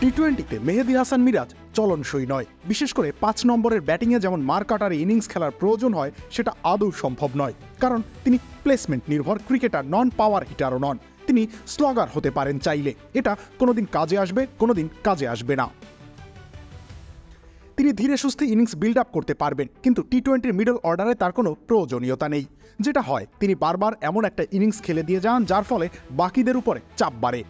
টি-20তে মেহেদী হাসান মিরাজ চলনসই নয়। বিশেষ করে 5 নম্বরের ব্যাটিংয়ে যেমন মারকাটার ইনিংস খেলার প্রয়োজন হয় সেটা আদৌ সম্ভব নয়, কারণ তিনি প্লেসমেন্ট নির্ভর ক্রিকেটার নন, পাওয়ার হিটারও নন। তিনি স্লগার হতে পারেন চাইলে, এটা কোনোদিন কাজে আসবে, কোনোদিন কাজে আসবে না। তিনি ধীরে সুস্থে ইনিংস বিল্ড আপ করতে পারবেন, কিন্তু টি-20 মিডল অর্ডারে তার কোনো প্রয়োজনীয়তা নেই। যেটা হয়, তিনি বারবার এমন একটা ইনিংস খেলে দিয়ে যান যার ফলে বাকিদের উপরে চাপ বাড়ে।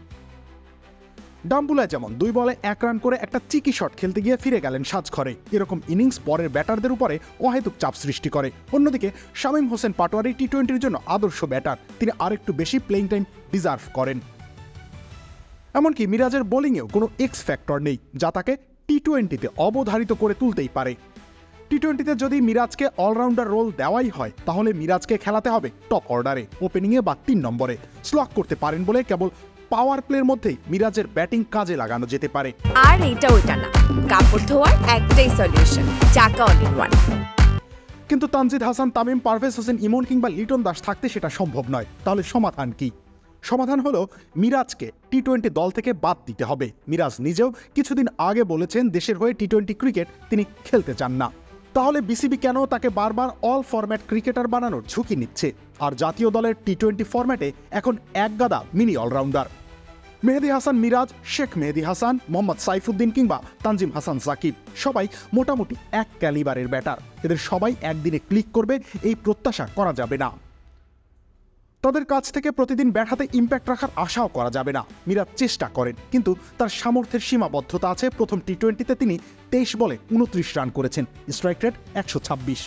ডাম্বুলায় যেমন 2 বলে 1 রান করে একটা চিকি শট খেলতে গিয়ে ফিরে গেলেন সাজঘরে। এরকম ইনিংস পরের ব্যাটারদের উপরে অহেতুক চাপ সৃষ্টি করে। অন্যদিকে শামীম হোসেন পাটোয়ারি টি-20-র জন্য আদর্শ ব্যাটার, তিনি আরেকটু বেশি প্লেইং টাইম ডিজার্ভ করেন। এমনকি মিরাজের বোলিংয়েও কোনো এক্স ফ্যাক্টর নেই যা তাকে টি-20তে অবধারিত করে তুলতেই পারে। টি-20তে যদি মিরাজকে অলরাউন্ডার রোল দেওয়াই হয়, তাহলে মিরাজকে খেলাতে হবে টপ অর্ডারে, ওপেনিংয়ে বা 3 নম্বরে। স্লগ করতে পারেন বলে কেবল পাওয়ার প্লের মধ্যেই মিরাজের ব্যাটিং কাজে লাগানো যেতে পারে। আর এটা ওটা না, কাপড় ধোয়ার একটাই সলিউশন, চাকা অল ইন ওয়ান। কিন্তু তানজিদ হাসান, তামিম, পারভেজ হোসেন, ইমন কিংবা লিটন দাস থাকতে সেটা সম্ভব নয়। তাহলে সমাধান কি? সমাধান হলো মিরাজকে টি-20 দল থেকে বাদ দিতে হবে। মিরাজ নিজেও কিছুদিন আগে বলেছেন দেশের হয়ে টি-20 ক্রিকেট তিনি খেলতে চান না। তাহলে বিসিবি কেন তাকে বারবার অল ফরম্যাট ক্রিকেটার বানানোর ঝুঁকি নিচ্ছে? আর জাতীয় দলের টি-20 ফরম্যাটে এখন একগাদা মিনি অলরাউন্ডার। মেহেদী হাসান মিরাজ, শেখ মেহেদী হাসান, মোহাম্মদ সাইফুদ্দিন কিংবা তানজিম হাসান সাকিব সবাই মোটামুটি এক ক্যালিবারের ব্যাটার। এদের সবাই একদিনে ক্লিক করবে এই প্রত্যাশা করা যাবে না। তাদের কাছ থেকে প্রতিদিন ব্যাট হাতে ইম্প্যাক্ট রাখার আশাও করা যাবে না। মিরাজ চেষ্টা করেন, কিন্তু তার সামর্থ্যের সীমাবদ্ধতা আছে। প্রথম টি-20তে তিনি 23 বলে 29 রান করেছেন, স্ট্রাইক রেট 126।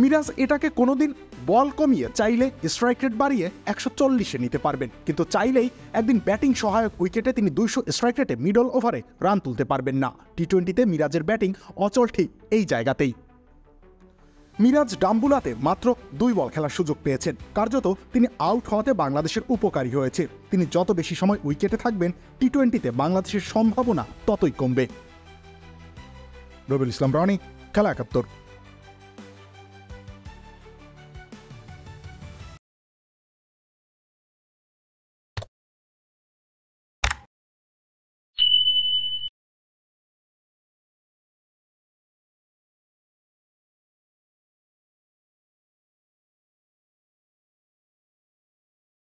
মিরাজ এটাকে কোনোদিন বল কমিয়ে চাইলে স্ট্রাইক রেট বাড়িয়ে 140-এ নিতে পারবেন, কিন্তু চাইলেই একদিন ব্যাটিং সহায়ক উইকেটে তিনি 200 স্ট্রাইক রেটে মিডল ওভারে রান তুলতে পারবেন না। টি-20তে মিরাজের ব্যাটিং অচল ঠিক এই জায়গাতেই। মিরাজ ডাম্বুলাতে মাত্র 2 বল খেলার সুযোগ পেয়েছেন। কার্যত তিনি আউট হওয়াতে বাংলাদেশের উপকারী হয়েছে। তিনি যত বেশি সময় উইকেটে থাকবেন, টি-20তে বাংলাদেশের সম্ভাবনা ততই কমবে। রবিউল ইসলাম রনি, খেলা 71।